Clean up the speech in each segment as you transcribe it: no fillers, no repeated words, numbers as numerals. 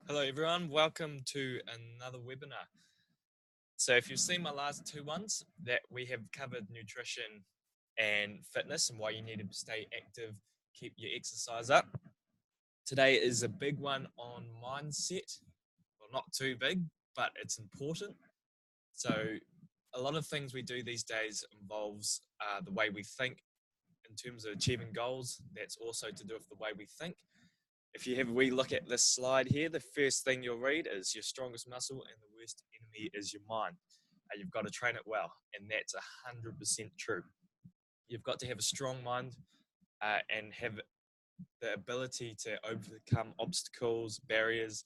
Hello everyone, welcome to another webinar. So if you've seen my last two ones, that we have covered nutrition and fitness and why you need to stay active, keep your exercise up. Today is a big one on mindset. Well, not too big, but it's important. So a lot of things we do these days involves the way we think in terms of achieving goals. That's also to do with the way we think. If you have a wee look at this slide here, the first thing you'll read is your strongest muscle and the worst enemy is your mind. You've got to train it well, and that's 100% true. You've got to have a strong mind and have the ability to overcome obstacles, barriers,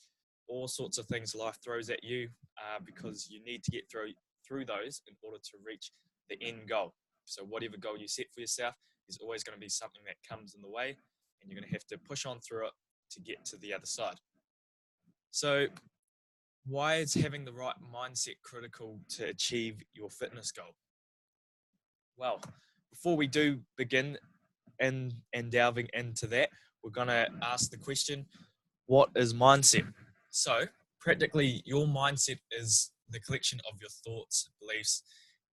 all sorts of things life throws at you because you need to get through those in order to reach the end goal. So whatever goal you set for yourself, there's always going to be something that comes in the way, and you're going to have to push on through it to get to the other side. So why is having the right mindset critical to achieve your fitness goal? Well, before we do begin and delving into that, we're going to ask the question, what is mindset? So practically your mindset is the collection of your thoughts, beliefs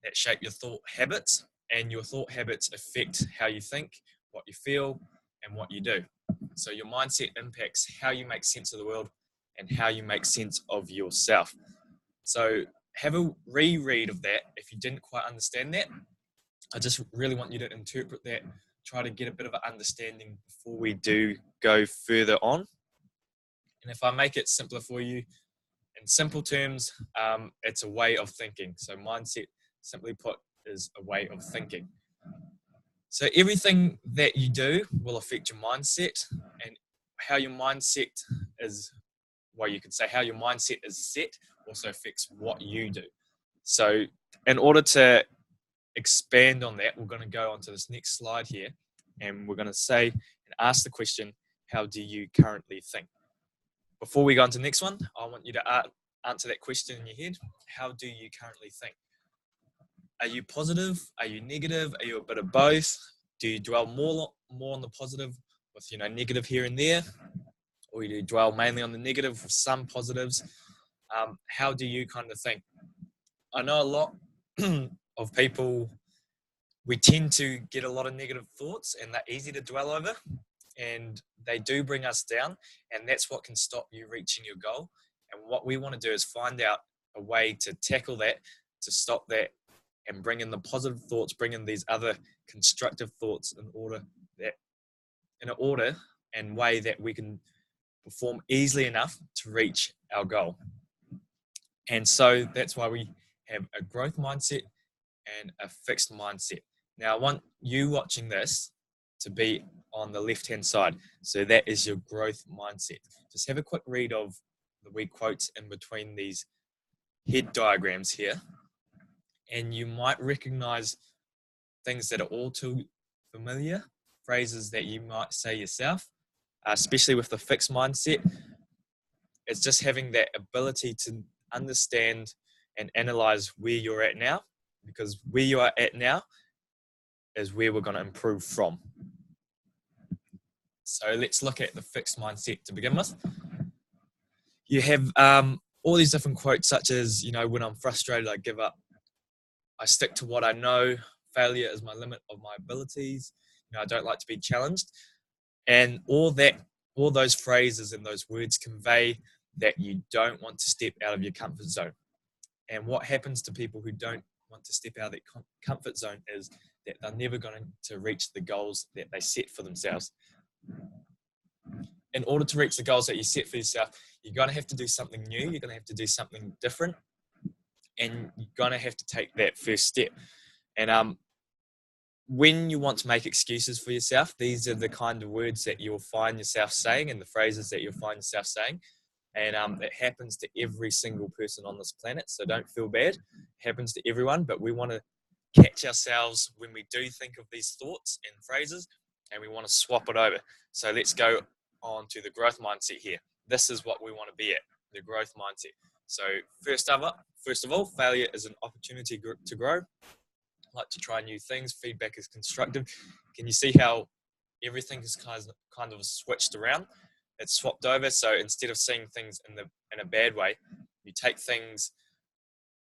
that shape your thought habits, and your thought habits affect how you think, what you feel, and what you do. So your mindset impacts how you make sense of the world and how you make sense of yourself. So have a reread of that if you didn't quite understand that. I just really want you to interpret that, try to get a bit of an understanding before we do go further on. And if I make it simpler for you, in simple terms, it's a way of thinking. So mindset, simply put, is a way of thinking. So everything that you do will affect your mindset, and how your mindset is, well, you could say how your mindset is set also affects what you do. So in order to expand on that, we're going to go on to this next slide here, and we're going to say and ask the question, how do you currently think? Before we go on to the next one, I want you to answer that question in your head. How do you currently think? Are you positive? Are you negative? Are you a bit of both? Do you dwell more on the positive with negative here and there, or do you dwell mainly on the negative with some positives? How do you kind of think? I know a lot of people, we tend to get a lot of negative thoughts, and they're easy to dwell over, and they do bring us down, and that's what can stop you reaching your goal. And what we want to do is find out a way to tackle that, to stop that, and bring in the positive thoughts, bring in these other constructive thoughts in an order and way that we can perform easily enough to reach our goal. And so that's why we have a growth mindset and a fixed mindset. Now, I want you watching this to be on the left-hand side. So that is your growth mindset. Just have a quick read of the wee quotes in between these head diagrams here, and you might recognize things that are all too familiar, phrases that you might say yourself, especially with the fixed mindset. It's just having that ability to understand and analyze where you're at now, because where you are at now is where we're going to improve from. So let's look at the fixed mindset to begin with. You have all these different quotes such as, when I'm frustrated, I give up. I stick to what I know. Failure is my limit of my abilities. I don't like to be challenged. And all those phrases and those words convey that you don't want to step out of your comfort zone. And what happens to people who don't want to step out of their comfort zone is that they're never going to reach the goals that they set for themselves. In order to reach the goals that you set for yourself, you're going to have to do something new. You're going to have to do something different. And you're going to have to take that first step. And when you want to make excuses for yourself, these are the kind of words that you'll find yourself saying and the phrases that you'll find yourself saying. And it happens to every single person on this planet. So don't feel bad. It happens to everyone. But we want to catch ourselves when we do think of these thoughts and phrases, and we want to swap it over. So let's go on to the growth mindset here. This is what we want to be at, the growth mindset. So first of all, failure is an opportunity to grow. I like to try new things. Feedback is constructive. Can you see how everything is kind of switched around? it's swapped over. So instead of seeing things in a bad way, you take things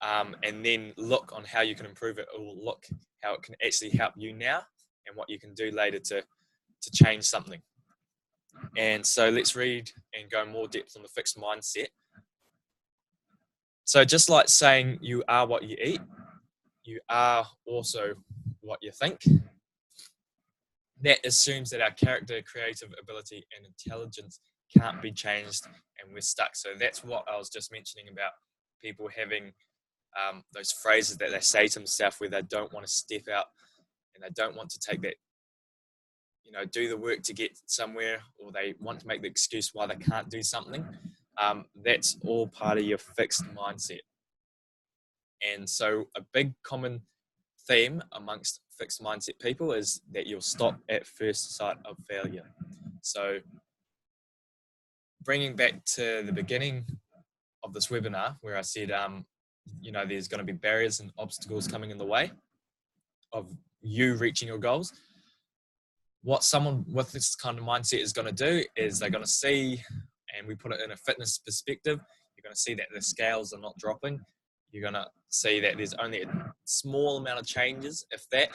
and then look on how you can improve it, or look how it can actually help you now and what you can do later to change something. And so let's read and go more depth on the fixed mindset. So just like saying you are what you eat, you are also what you think. That assumes that our character, creative ability, and intelligence can't be changed and we're stuck. So that's what I was just mentioning about people having those phrases that they say to themselves where they don't want to step out and they don't want to take that, do the work to get somewhere, or they want to make the excuse why they can't do something. That's all part of your fixed mindset. And so a big common theme amongst fixed mindset people is that you'll stop at first sight of failure. So bringing back to the beginning of this webinar where I said, there's going to be barriers and obstacles coming in the way of you reaching your goals. What someone with this kind of mindset is going to do is they're going to see, and we put it in a fitness perspective, you're going to see that the scales are not dropping. You're going to see that there's only a small amount of changes, if that,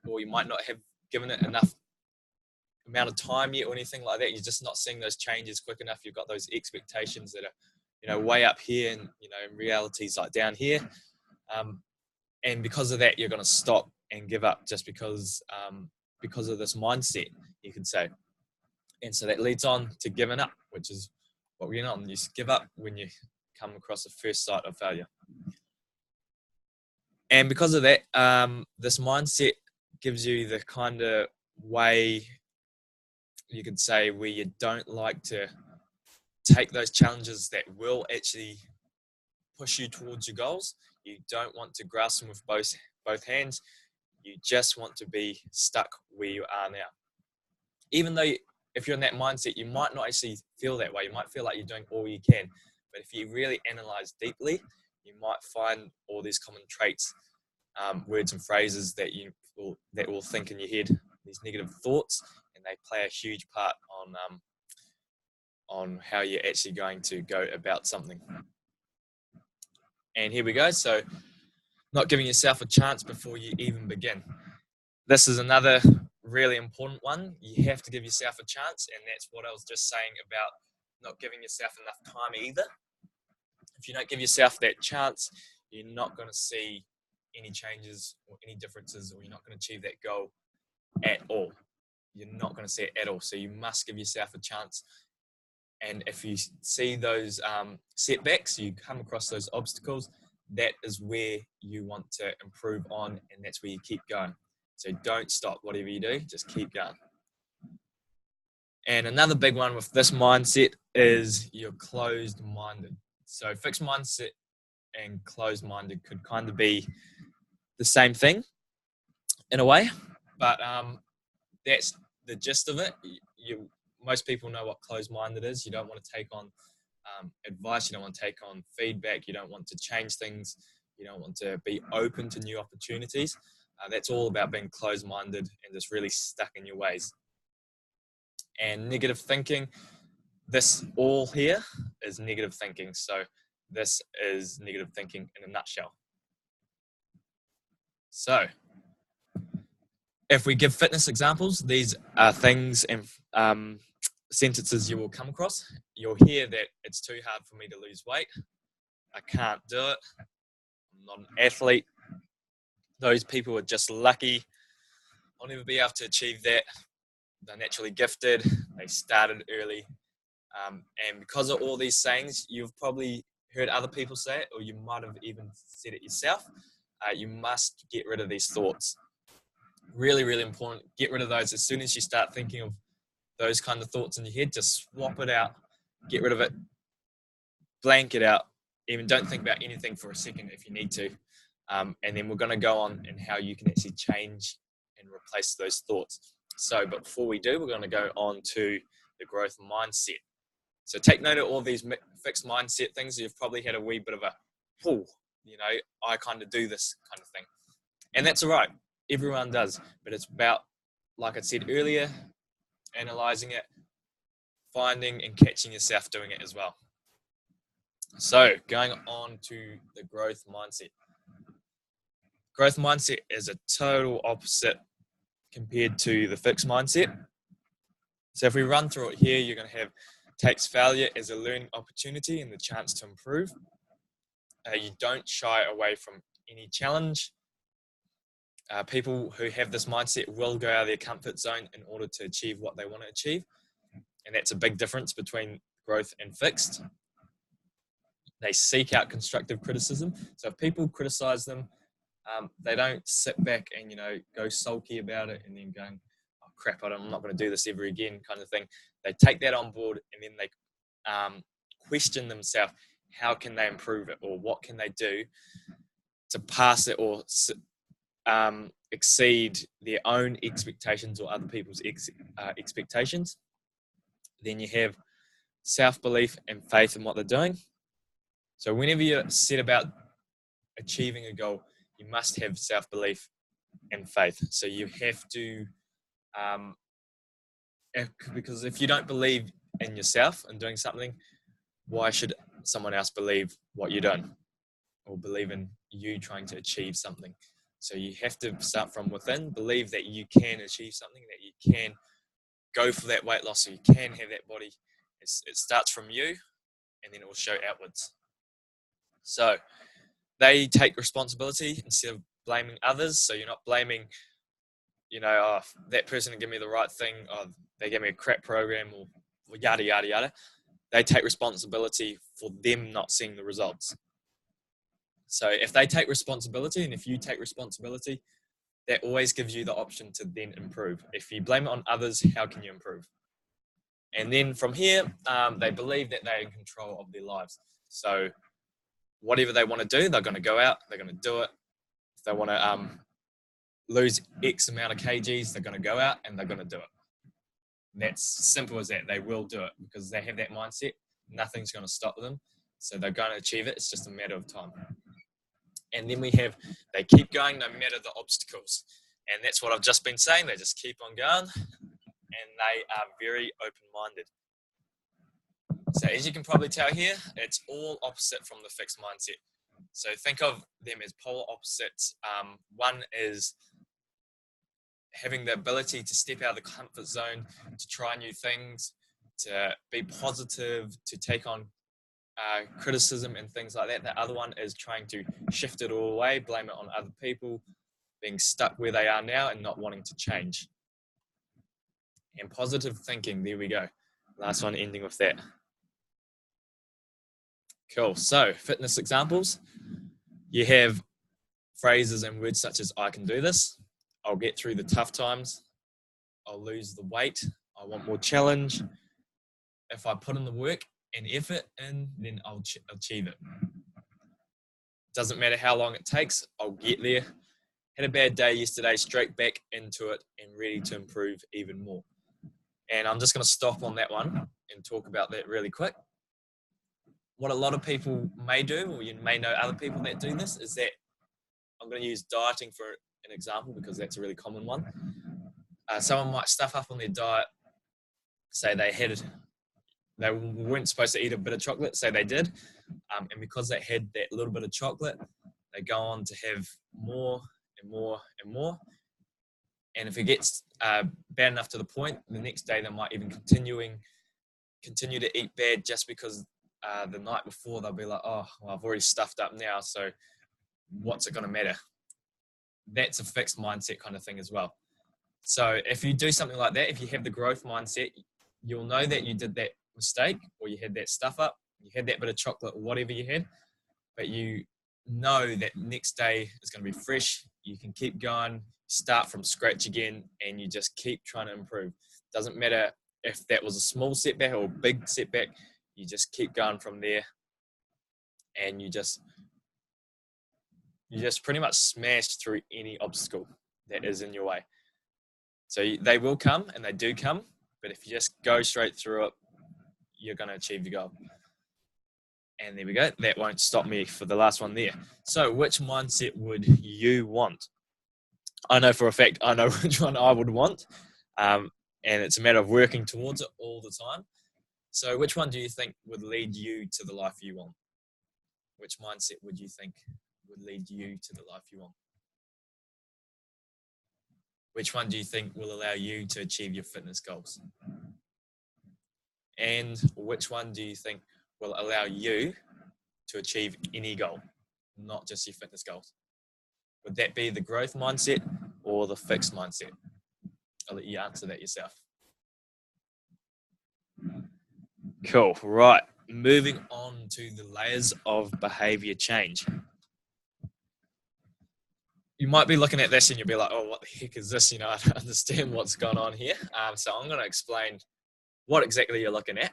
or you might not have given it enough amount of time yet or anything like that. You're just not seeing those changes quick enough. You've got those expectations that are, way up here, and in reality is like down here. And because of that, you're going to stop and give up just because of this mindset, you could say. And so that leads on to giving up, which is what we're on. You give up when you come across the first sight of failure. And because of that, this mindset gives you the kind of way, you could say, where you don't like to take those challenges that will actually push you towards your goals. You don't want to grasp them with both hands. You just want to be stuck where you are now. Even though if you're in that mindset, you might not actually feel that way. You might feel like you're doing all you can. But if you really analyze deeply, you might find all these common traits, words and phrases that will think in your head, these negative thoughts, and they play a huge part on how you're actually going to go about something. And here we go. So not giving yourself a chance before you even begin. This is another really important one. You have to give yourself a chance, and that's what I was just saying about not giving yourself enough time either. If you don't give yourself that chance, you're not going to see any changes or any differences, or you're not going to achieve that goal at all. You're not going to see it at all. So you must give yourself a chance. And if you see those setbacks, you come across those obstacles, that is where you want to improve on, and that's where you keep going. So don't stop whatever you do, just keep going. And another big one with this mindset is you're closed-minded. So fixed mindset and closed-minded could kind of be the same thing in a way, but that's the gist of it. Most people know what closed-minded is. You don't want to take on advice. You don't want to take on feedback. You don't want to change things. You don't want to be open to new opportunities. That's all about being closed-minded and just really stuck in your ways. And negative thinking, this all here is negative thinking. So this is negative thinking in a nutshell. So if we give fitness examples, these are things and sentences you will come across. You'll hear that it's too hard for me to lose weight. I can't do it. I'm not an athlete. Those people are just lucky. I'll never be able to achieve that. They're naturally gifted. They started early. And because of all these sayings, you've probably heard other people say it, or you might have even said it yourself. You must get rid of these thoughts. Really, really important. Get rid of those as soon as you start thinking of those kind of thoughts in your head. Just swap it out. Get rid of it. Blank it out. Even don't think about anything for a second if you need to. And then we're going to go on and how you can actually change and replace those thoughts. So, but before we do, we're going to go on to the growth mindset. So take note of all these fixed mindset things. You've probably had a wee bit of a pull, I kind of do this kind of thing. And that's all right. Everyone does. But it's about, like I said earlier, analyzing it, finding and catching yourself doing it as well. So going on to the growth mindset. Growth mindset is a total opposite compared to the fixed mindset. So if we run through it here, you're going to have takes failure as a learning opportunity and the chance to improve. You don't shy away from any challenge. People who have this mindset will go out of their comfort zone in order to achieve what they want to achieve. And that's a big difference between growth and fixed. They seek out constructive criticism. So if people criticize them, they don't sit back and, go sulky about it and then going, oh, crap, I'm not going to do this ever again kind of thing. They take that on board and then they question themselves, how can they improve it, or what can they do to pass it or exceed their own expectations or other people's expectations. Then you have self-belief and faith in what they're doing. So whenever you set about achieving a goal, you must have self-belief and faith. So you have to, because if you don't believe in yourself and doing something, why should someone else believe what you're doing or believe in you trying to achieve something? So you have to start from within, believe that you can achieve something, that you can go for that weight loss, so you can have that body. It starts from you, and then it will show outwards. So they take responsibility instead of blaming others. So you're not blaming, oh, that person didn't give me the right thing, or they gave me a crap program, or yada, yada, yada. They take responsibility for them not seeing the results. So if they take responsibility and if you take responsibility, that always gives you the option to then improve. If you blame it on others, how can you improve? And then from here, they believe that they're in control of their lives. So whatever they want to do, they're going to go out, they're going to do it. If they want to lose X amount of kgs, they're going to go out and they're going to do it. That's simple as that. They will do it because they have that mindset. Nothing's going to stop them. So they're going to achieve it. It's just a matter of time. And then they keep going no matter the obstacles. And that's what I've just been saying. They just keep on going and they are very open-minded. So as you can probably tell here, it's all opposite from the fixed mindset. So think of them as polar opposites. One is having the ability to step out of the comfort zone, to try new things, to be positive, to take on criticism and things like that. The other one is trying to shift it all away, blame it on other people, being stuck where they are now and not wanting to change. And positive thinking, there we go. Last one ending with that. Cool. So fitness examples. You have phrases and words such as I can do this, I'll get through the tough times, I'll lose the weight, I want more challenge. If I put in the work and effort in, then I'll achieve it. Doesn't matter how long it takes, I'll get there. Had a bad day yesterday, straight back into it and ready to improve even more. And I'm just going to stop on that one and talk about that really quick. What a lot of people may do, or you may know other people that do this, is that I'm going to use dieting for an example because that's a really common one. Someone might stuff up on their diet, say they weren't supposed to eat a bit of chocolate, say they did, and because they had that little bit of chocolate, they go on to have more and more and more. And if it gets bad enough to the point, the next day they might even continue to eat bad just because the night before they'll be like, oh, well, I've already stuffed up now, so what's it going to matter? That's a fixed mindset kind of thing as well. So if you do something like that, if you have the growth mindset, you'll know that you did that mistake or you had that stuff up, you had that bit of chocolate or whatever you had, but you know that next day is going to be fresh. You can keep going, start from scratch again, and you just keep trying to improve. Doesn't matter if that was a small setback or a big setback, you just keep going from there, and you just pretty much smash through any obstacle that is in your way. So they will come, and they do come, but if you just go straight through it, you're going to achieve your goal. And there we go. That won't stop me for the last one there. So which mindset would you want? I know for a fact I know which one I would want, and it's a matter of working towards it all the time. So which one do you think would lead you to the life you want? Which mindset would you think would lead you to the life you want? Which one do you think will allow you to achieve your fitness goals? And which one do you think will allow you to achieve any goal, not just your fitness goals? Would that be the growth mindset or the fixed mindset? I'll let you answer that yourself. Cool. Right. Moving on to the layers of behavior change. You might be looking at this and you'll be like, oh, what the heck is this? I don't understand what's going on here. So I'm going to explain what exactly you're looking at.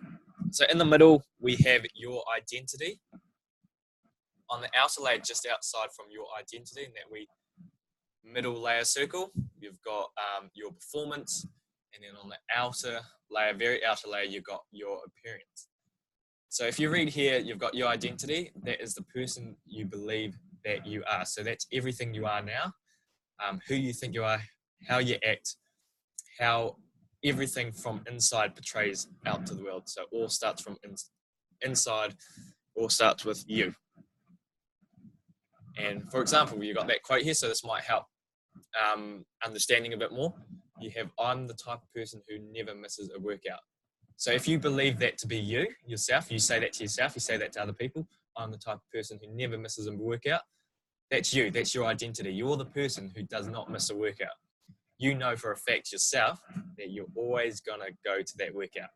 So in the middle, we have your identity. On the outer layer, just outside from your identity, in that middle layer circle, you've got your performance. And then on the outer layer, very outer layer, you've got your appearance. So if you read here, you've got your identity. That is the person you believe that you are. So that's everything you are now, who you think you are, how you act, how everything from inside portrays out to the world. So all starts from inside, all starts with you. And for example, you got that quote here, so this might help understanding a bit more. You have, I'm the type of person who never misses a workout. So if you believe that to be you, yourself, you say that to yourself, you say that to other people, I'm the type of person who never misses a workout. That's you, that's your identity. You're the person who does not miss a workout. You know for a fact yourself that you're always going to go to that workout.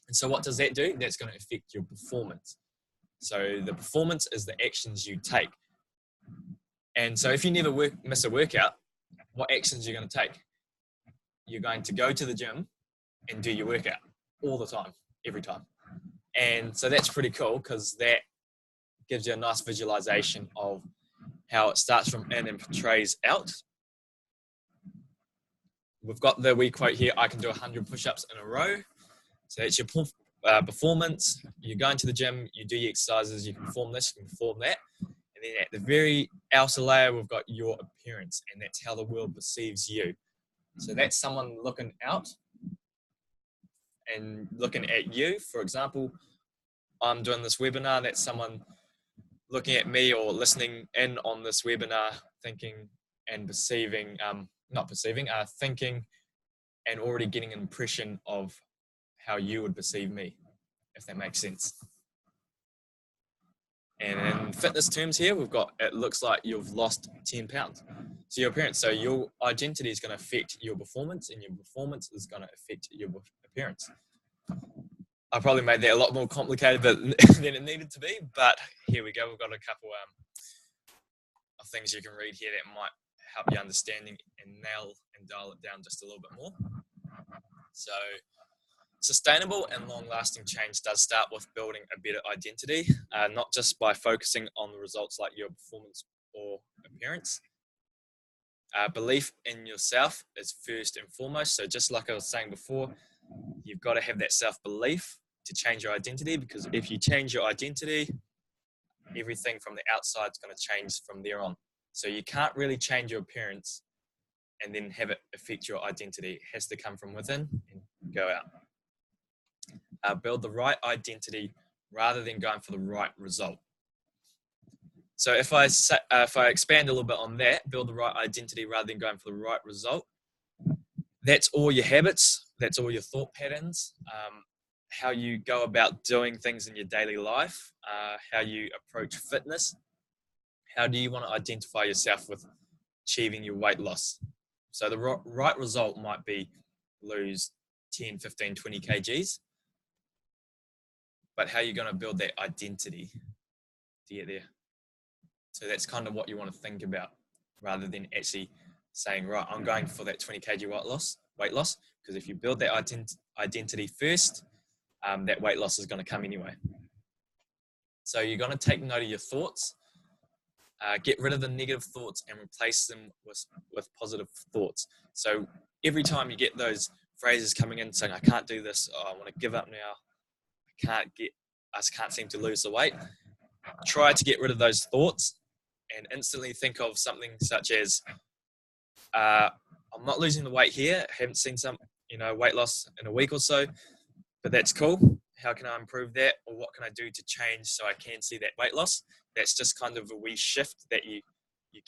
And so what does that do? That's going to affect your performance. So the performance is the actions you take. And so if you never miss a workout, what actions are you going to take? You're going to go to the gym and do your workout all the time, every time. And so that's pretty cool because that gives you a nice visualization of how it starts from in and portrays out. We've got the wee quote here, I can do 100 push-ups in a row. So that's your performance. You're going to the gym, you do your exercises, you can perform this, you can perform that. And then at the very outer layer, we've got your appearance, and that's how the world perceives you. So that's someone looking out and looking at you. For example, I'm doing this webinar, that's someone looking at me or listening in on this webinar, thinking and perceiving, thinking and already getting an impression of how you would perceive me, if that makes sense. And in fitness terms here, we've got, it looks like you've lost 10 pounds. So your appearance, so your identity is going to affect your performance, and your performance is going to affect your appearance. I probably made that a lot more complicated than it needed to be, but here we go. We've got a couple of things you can read here that might help you understanding and dial it down just a little bit more. So sustainable and long-lasting change does start with building a better identity, not just by focusing on the results like your performance or appearance. Belief in yourself is first and foremost. So just like I was saying before, you've got to have that self-belief to change your identity, because if you change your identity, everything from the outside is going to change from there on. So you can't really change your appearance and then have it affect your identity. It has to come from within and go out. Build the right identity rather than going for the right result. So if I expand a little bit on that, build the right identity rather than going for the right result, that's all your habits, that's all your thought patterns, how you go about doing things in your daily life, how you approach fitness. How do you want to identify yourself with achieving your weight loss? So the right result might be lose 10, 15, 20 kgs, but how are you going to build that identity to get there? So that's kind of what you want to think about, rather than actually saying, right, I'm going for that 20 kg weight loss, because if you build that identity first, that weight loss is going to come anyway. So you're going to take note of your thoughts, get rid of the negative thoughts and replace them with positive thoughts. So every time you get those phrases coming in saying, I can't do this, oh, I want to give up now, I can't seem to lose the weight, try to get rid of those thoughts and instantly think of something such as, I'm not losing the weight here, I haven't seen some weight loss in a week or so, but that's cool. how can I improve that? Or what can I do to change so I can see that weight loss? That's just kind of a wee shift that you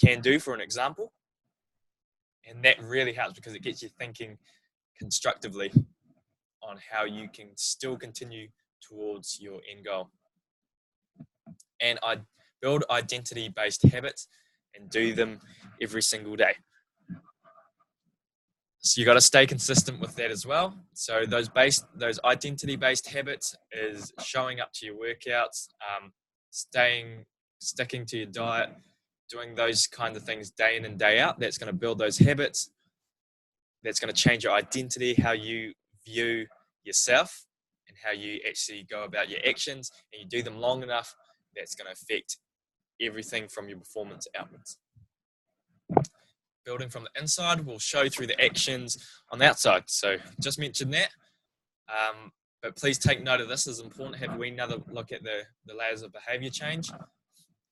can do, for an example. And that really helps because it gets you thinking constructively on how you can still continue towards your end goal. And I build identity-based habits and do them every single day. So you got to stay consistent with that as well. So those identity-based habits is showing up to your workouts, sticking to your diet, doing those kind of things day in and day out. That's going to build those habits. That's going to change your identity, how you view yourself, and how you actually go about your actions. And you do them long enough, that's going to affect everything from your performance outwards. Building from the inside will show through the actions on the outside. So just mentioned that. But please take note of this. It's important. Have we another look at the layers of behavior change.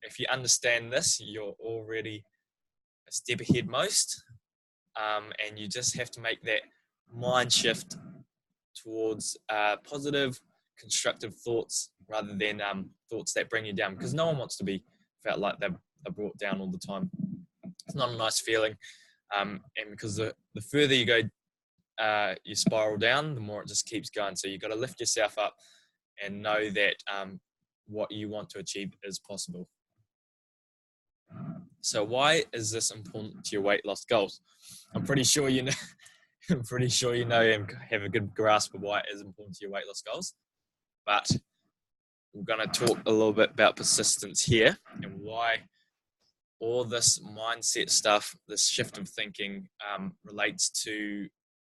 If you understand this, you're already a step ahead most. And you just have to make that mind shift towards positive, constructive thoughts rather than thoughts that bring you down. Because no one wants to be felt like they're brought down all the time. It's not a nice feeling. And because the further you go, you spiral down, the more it just keeps going. So you've got to lift yourself up and know that what you want to achieve is possible. So why is this important to your weight loss goals? I'm pretty sure you know. And have a good grasp of why it is important to your weight loss goals. But we're going to talk a little bit about persistence here and why all this mindset stuff, this shift of thinking, relates to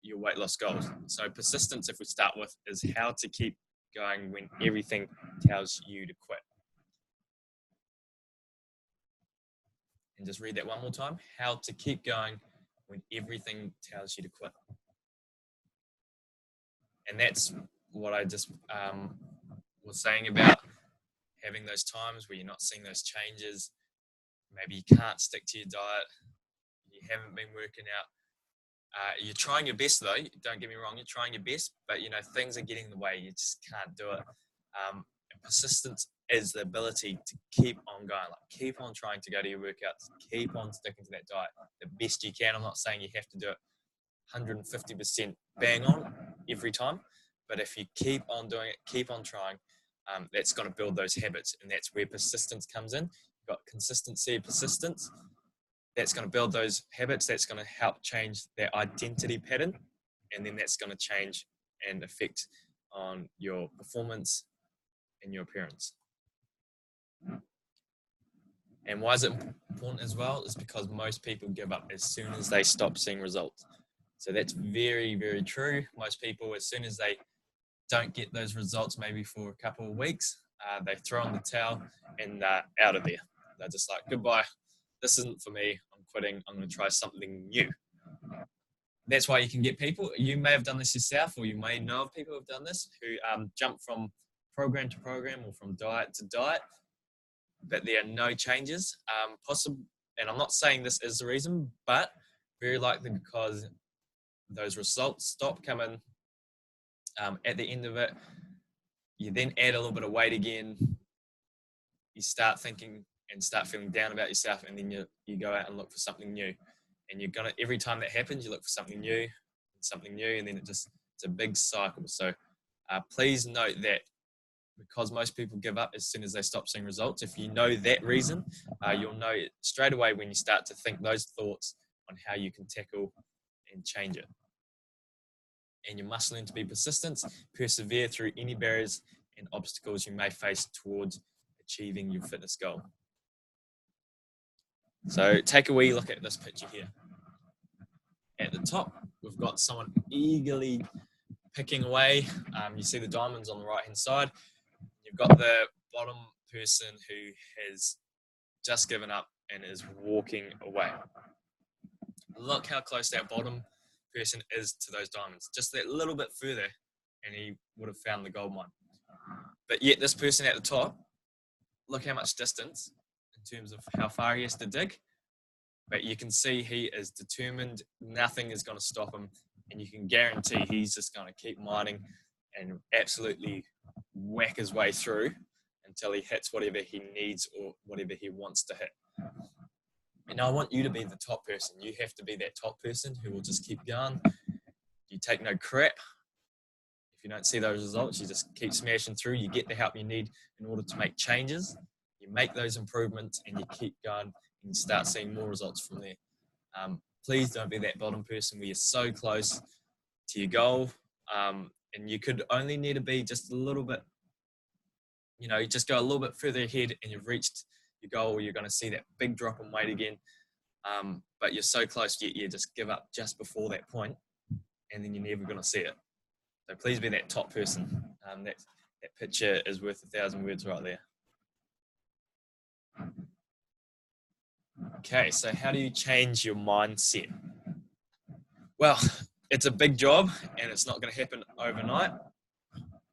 your weight loss goals. So persistence, if we start with, is how to keep going when everything tells you to quit. And just read that one more time. How to keep going when everything tells you to quit. And that's what I just was saying about having those times where you're not seeing those changes. Maybe you can't stick to your diet. You haven't been working out. You're trying your best though. Don't get me wrong. You're trying your best, but things are getting in the way. You just can't do it. Persistence is the ability to keep on going. Like keep on trying to go to your workouts. Keep on sticking to that diet the best you can. I'm not saying you have to do it 150% bang on every time, but if you keep on doing it, keep on trying, that's going to build those habits, and that's where persistence comes in. You've got consistency, persistence. That's going to build those habits. That's going to help change their identity pattern, and then that's going to change and affect on your performance and your appearance. And why is it important as well? Is because most people give up as soon as they stop seeing results. So that's very, very true. Most people, as soon as they don't get those results, maybe for a couple of weeks, they throw in the towel and out of there. They're just like, goodbye. This isn't for me. I'm quitting. I'm going to try something new. That's why you can get people. You may have done this yourself, or you may know of people who have done this, who jump from program to program or from diet to diet, but there are no changes possible. And I'm not saying this is the reason, but very likely because those results stop coming at the end of it. You then add a little bit of weight again. You start thinking and start feeling down about yourself, and then you go out and look for something new. And you're gonna, every time that happens, you look for something new, and then it's a big cycle. So please note that because most people give up as soon as they stop seeing results, if you know that reason, you'll know straight away when you start to think those thoughts on how you can tackle and change it. And you must learn to be persistent, persevere through any barriers and obstacles you may face towards achieving your fitness goal. So take a wee look at this picture here. At the top, we've got someone eagerly picking away. You see the diamonds on the right-hand side. You've got the bottom person who has just given up and is walking away. Look how close that bottom person is to those diamonds. Just that little bit further and he would have found the gold mine. But yet this person at the top, look how much distance in terms of how far he has to dig. But you can see he is determined. Nothing is going to stop him. And you can guarantee he's just going to keep mining and absolutely whack his way through until he hits whatever he needs or whatever he wants to hit. And I want you to be the top person. You have to be that top person who will just keep going. You take no crap. If you don't see those results, you just keep smashing through. You get the help you need in order to make changes. You make those improvements and you keep going and you start seeing more results from there. Please don't be that bottom person where you're so close to your goal. And you could only need to be just a little bit, you just go a little bit further ahead and you've reached your goal. You're going to see that big drop in weight again. But you're so close, yet you just give up just before that point, and then you're never going to see it. So please be that top person. That picture is worth 1,000 words right there. Okay, so how do you change your mindset? Well, it's a big job and it's not going to happen overnight.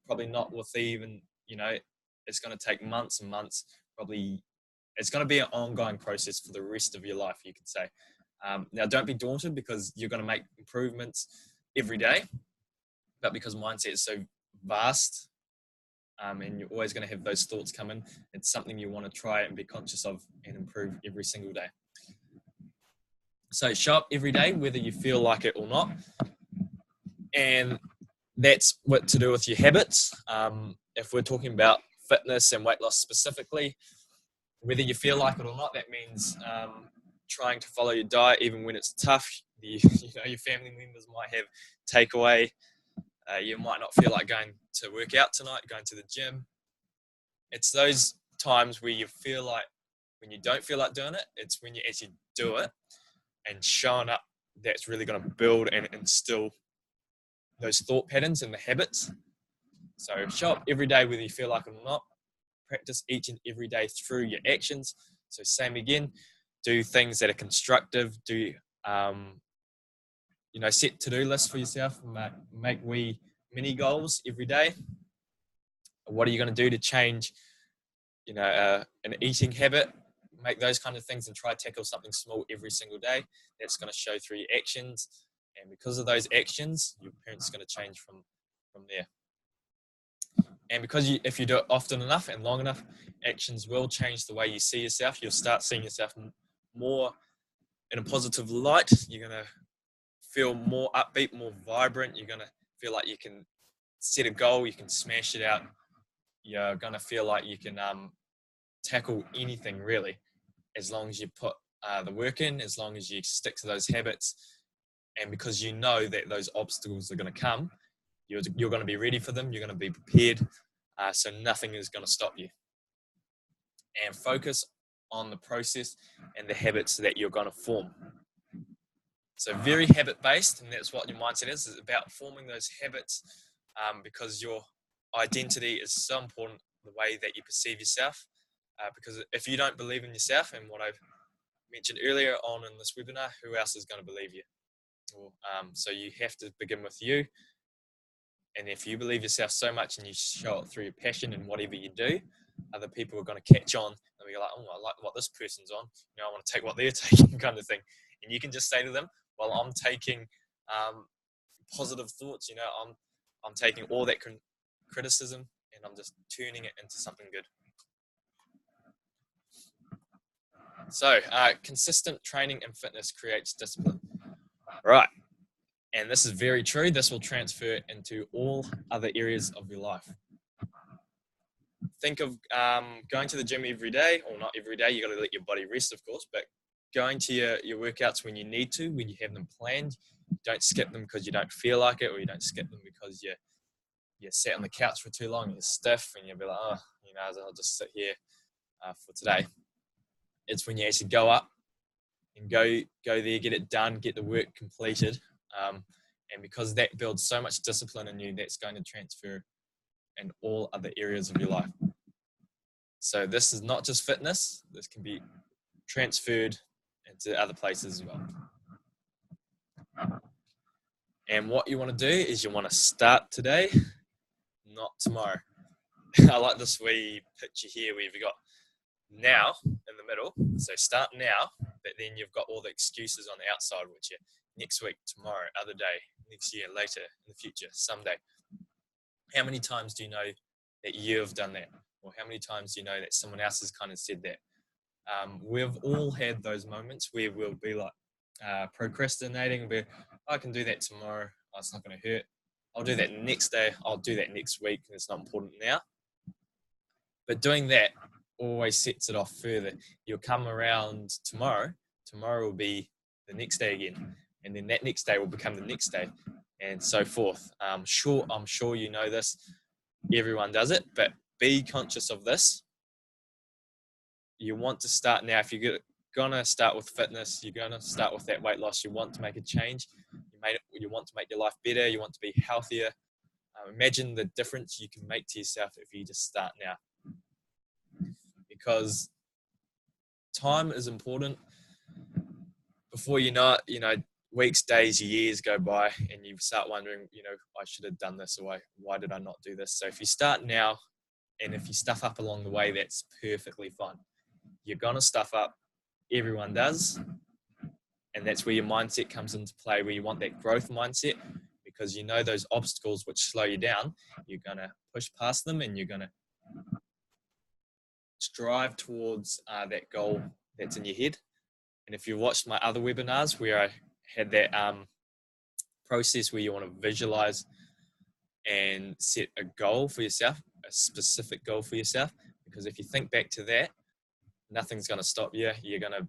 Probably not with even, it's going to take months and months. Probably it's going to be an ongoing process for the rest of your life, you could say. Now, don't be daunted because you're going to make improvements every day. But because mindset is so vast, and you're always going to have those thoughts come in, it's something you want to try and be conscious of and improve every single day. So show up every day, whether you feel like it or not. And that's what to do with your habits. If we're talking about fitness and weight loss specifically, whether you feel like it or not, that means trying to follow your diet even when it's tough. Your family members might have takeaway. You might not feel like going to work out tonight, going to the gym. It's those times where you feel like, when you don't feel like doing it, it's when you actually do it and showing up that's really going to build and instill those thought patterns and the habits. So show up every day whether you feel like it or not. Practice each and every day through your actions. So same again, do things that are constructive, do set to-do lists for yourself, make wee mini goals every day. What are you going to do to change, an eating habit? Make those kind of things and try to tackle something small every single day. That's going to show through your actions. And because of those actions, your appearance is going to change from there. And because if you do it often enough and long enough, actions will change the way you see yourself. You'll start seeing yourself more in a positive light. You're going to feel more upbeat, more vibrant. You're going to feel like you can set a goal, you can smash it out. You're going to feel like you can tackle anything really, as long as you put the work in, as long as you stick to those habits. And because you know that those obstacles are going to come, you're going to be ready for them. You're going to be prepared. So nothing is going to stop you. And focus on the process and the habits that you're going to form. So very habit-based, and that's what your mindset is. It's about forming those habits because your identity is so important, the way that you perceive yourself. Because if you don't believe in yourself, and what I've mentioned earlier on in this webinar, who else is going to believe you? So you have to begin with you. And if you believe yourself so much and you show it through your passion and whatever you do, other people are going to catch on and be like, oh, I like what this person's on. I want to take what they're taking, kind of thing. And you can just say to them, well, I'm taking positive thoughts. I'm taking all that criticism and I'm just turning it into something good. So consistent training and fitness creates discipline. Right. And this is very true. This will transfer into all other areas of your life. Think of going to the gym every day, or not every day. You got to let your body rest, of course, but going to your workouts when you need to, when you have them planned. Don't skip them because you don't feel like it, or you don't skip them because you sat on the couch for too long, you're stiff, and you'll be like, I'll just sit here for today. It's when you actually go up and go there, get it done, get the work completed. And because that builds so much discipline in you, that's going to transfer in all other areas of your life. So this is not just fitness. This can be transferred into other places as well. And what you want to do is you want to start today, not tomorrow. I like this wee picture here where you've got now in the middle. So start now, but then you've got all the excuses on the outside, which are next week, tomorrow, other day, next year, later, in the future, someday. How many times do you know that you've done that? Or how many times do you know that someone else has kind of said that? We've all had those moments where we'll be like procrastinating and be, I can do that tomorrow. Oh, it's not going to hurt. I'll do that next day. I'll do that next week. It's not important now. But doing that always sets it off further. You'll come around tomorrow. Tomorrow will be the next day again. And then that next day will become the next day and so forth. I'm sure you know this. Everyone does it, but be conscious of this. You want to start now. If you're going to start with fitness, you're going to start with that weight loss, you want to make a change. You want to make your life better. You want to be healthier. Imagine the difference you can make to yourself if you just start now. Because time is important. Before you know it, weeks, days, years go by and you start wondering, I should have done this, or why did I not do this? So if you start now, and if you stuff up along the way, that's perfectly fine. You're going to stuff up. Everyone does. And that's where your mindset comes into play, where you want that growth mindset, because those obstacles which slow you down, you're going to push past them and you're going to strive towards that goal that's in your head. And if you watched my other webinars where I had that process where you want to visualize and set a goal for yourself, a specific goal for yourself, because if you think back to that, nothing's going to stop you. You're not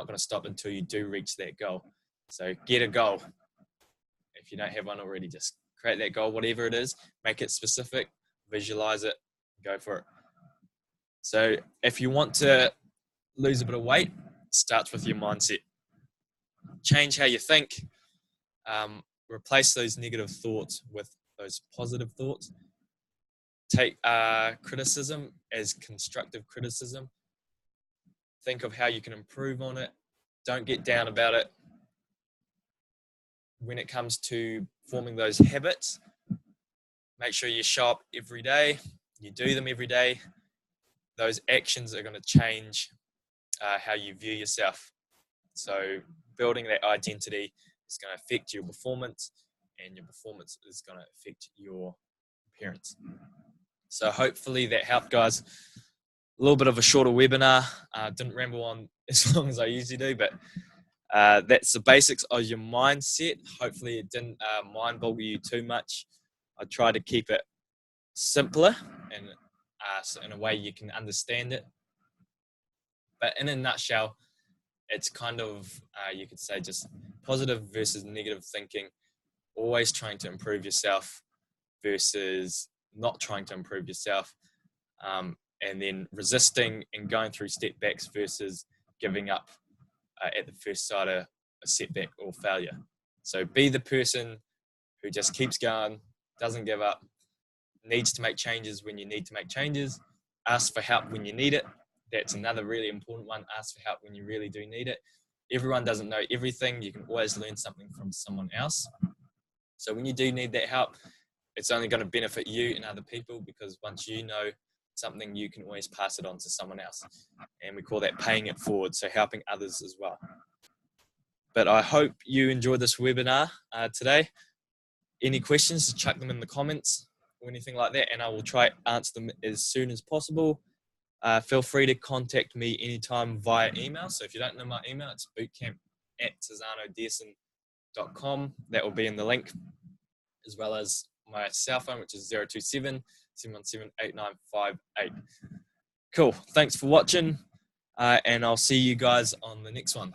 going to stop until you do reach that goal. So get a goal. If you don't have one already, just create that goal, whatever it is, make it specific, visualize it, go for it. So if you want to lose a bit of weight, it starts with your mindset. Change how you think. Replace those negative thoughts with those positive thoughts. Take criticism as constructive criticism. Think of how you can improve on it. Don't get down about it. When it comes to forming those habits, make sure you show up every day. You do them every day. Those actions are going to change how you view yourself. So building that identity is going to affect your performance, and your performance is going to affect your appearance. So hopefully that helped, guys. A little bit of a shorter webinar. Didn't ramble on as long as I usually do, but that's the basics of your mindset. Hopefully it didn't mind boggle you too much. I try to keep it simpler and so in a way you can understand it. But in a nutshell, it's kind of, you could say, just positive versus negative thinking, always trying to improve yourself versus not trying to improve yourself, and then resisting and going through setbacks versus giving up at the first sight of a setback or failure. So be the person who just keeps going, doesn't give up, needs to make changes when you need to make changes, ask for help when you need it. That's another really important one. Ask for help when you really do need it. Everyone doesn't know everything. You can always learn something from someone else. So when you do need that help, it's only going to benefit you and other people, because once you know something, you can always pass it on to someone else. And we call that paying it forward, so helping others as well. But I hope you enjoyed this webinar today. Any questions, just chuck them in the comments or anything like that, and I will try to answer them as soon as possible. Feel free to contact me anytime via email. So if you don't know my email, it's bootcamp@tisanodearson.com. That will be in the link, as well as my cell phone, which is 027-717-8958. Cool. Thanks for watching, and I'll see you guys on the next one.